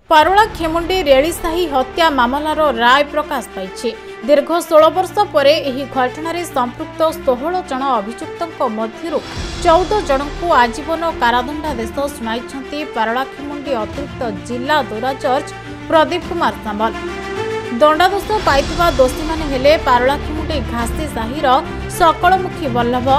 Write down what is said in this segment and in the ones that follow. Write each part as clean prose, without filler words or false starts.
पारोला खेमुंडी रेलीसाही हत्या मामलार राय प्रकाश पाई। दीर्घ 16 वर्ष पर यह घटन संपृक्त 16 जन अभियुक्तों मध्य 14 जन को आजीवन कारादंडादेश शुणाई पारोला खेमुंडी अतिरिक्त जिला दौरा जज प्रदीप कुमार सामल। दंडादेश पाइथिबा दोषी माने हेले पारोला खेमुंडी घासी साहिर सकलमुखी वल्लभ,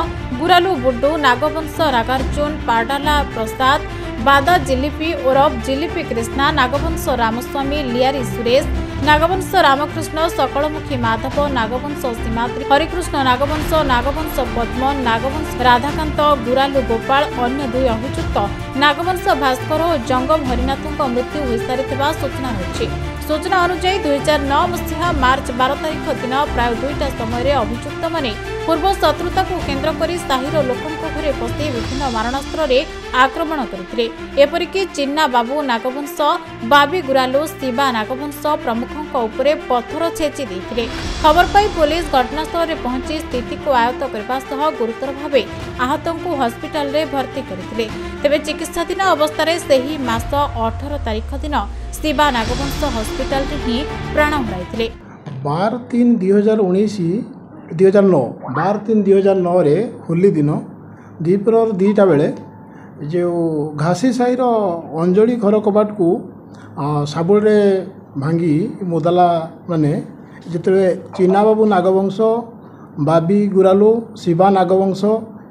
गुरालू बुड्डू, नागवंश रागार्जुन, पाडाला प्रसाद, बादा जिलिपी ओरफ जिलिपी कृष्णा, नागवंश रामस्वामी, लियारी सुरेश, नागवंश रामकृष्ण, सकलमुखी माधव, नागवंश सीमाद्री, हरिकृष्ण नागवंश, नागवंश पद्मन, नागवंश राधाकांत, गुरालू गोपाल, अन्य 2 अभियुक्त नागवंश भास्कर और जंगम हरिनाथों मृत्यु हो सारी सूचना रही। सूचना अनुसार 2009 मसीहा मार्च 12 तारिख दिन प्राय 2टा समय अभियुक्त माने पूर्व शत्रुता को केन्द्र कर साहिर लोकों घरे पशि विभिन्न मारणास्त्र आक्रमण करते। एपरिकी चिन्ना बाबू नागवंश, बाबी गुरालू, शिवा नागवंश प्रमुखों उपरे पत्थर छेची देते। खबर पाई पुलिस घटनास्थल में पहुंची स्थिति को आयत्त करने गुरुतर भाव आहतों को हस्पिटाल में भर्ती करते। तेबे चिकित्साधीन अवस्था से मास 18 तारिख दिन शिवा नागवंश हस्पिटाल ही प्राण हराई। 12/3/2009 रे होली दिन दीपर 2टा बेले जो घासी साहिर अंजली घर कबाट को साबुड़े भांगी मुदाला माने जिते चिन्ना बाबू नागवंश, बाबी गुरालू, शिवा नागवंश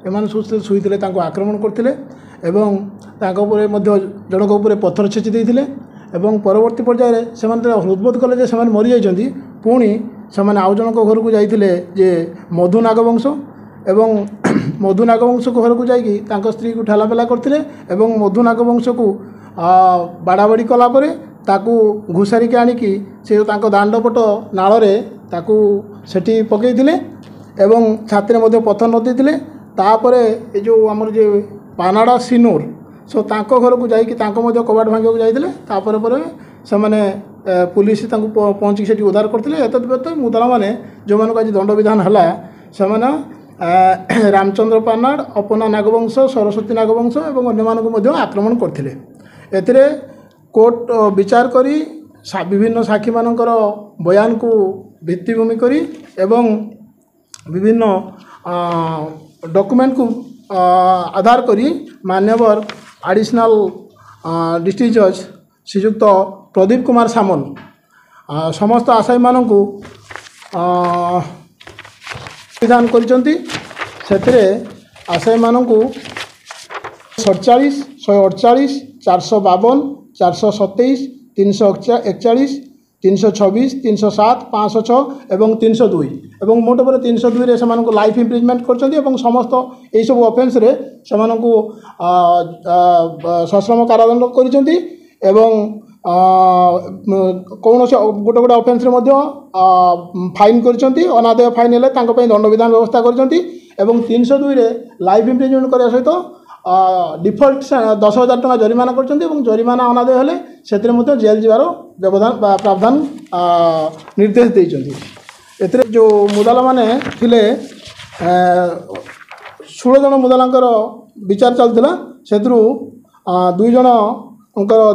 एम सब शुईते आक्रमण करते जनक उपर पत्थर छेची देते एवं परवर्ती पर्यायर से हृदबोध कले से मरी जाइए। पुणी से आउ जनक घर को जाइए जे मधु नागवंश एवं मधु नागवंश को घर को जाकि स्त्री को ठेलापेला करते मधु नागवंश को बाड़ाबाड़ी कलापर ताकू घुसारिक आणिकी से दांडपट नाल सेठी पकईले एवं छाती में पत्थर नदीते तापर ये जो आमर जो पानाड़ा सिनोर सो तांको घर को जाकि कबाट भांगे जाते से मैंने पुलिस पहुँची से उद्धार करते। एतद मुदाला मैंने जो मानक आज दंड विधान है से रामचंद्र पानाड़, अपना नागवंश, सरस्वती नागवंश और अन्य मानक आक्रमण करते। एथिरे कोर्ट विचार करी विभिन्न साक्षी मानकर बयान को भित्तिभूमि करी एवं विभिन्न डॉक्यूमेंट को आधार करी मान्यवर एडिशनल डिस्ट्रिक्ट जज श्रीयुक्त प्रदीप कुमार सामल समस्त आसामी मानक विधान करचंती। सेथिरे आसामी मानक 47, 148, 452, 427, 341, 326, 307, 506 एवं 302 एवं मोट पर 302 रे से लाइफ इम्प्रिजमेंट कर समस्त यही सब अफेन्स रे से सश्रम कारादंड कर कौन से गोटे गोटे अफेन्स फाइन कर अनादाय फाइन है दंड विधान व्यवस्था कर 302 रे लाइफ इम्प्रिजमेंट करने सहित डिफल्ट 10,000 टका जरिमाना कर जरिमाना अनादाय हेले से जेल जीवार व्यवधान प्रावधान निर्देश देते। जो मुदाला माने थिले 16 जन मुदालांकर विचार चलता से 2 जन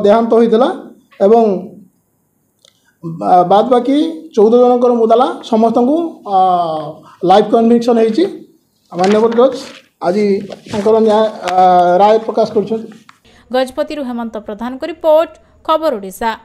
देहांत होता एवं बाद बाकी 14 जनकर मुदाला समस्त को लाइफ कन्विक्शन होती। मान्यवर जज आज न्याय राय प्रकाश कर। गजपति हेमंत प्रधान को रिपोर्ट खबर ओडिशा।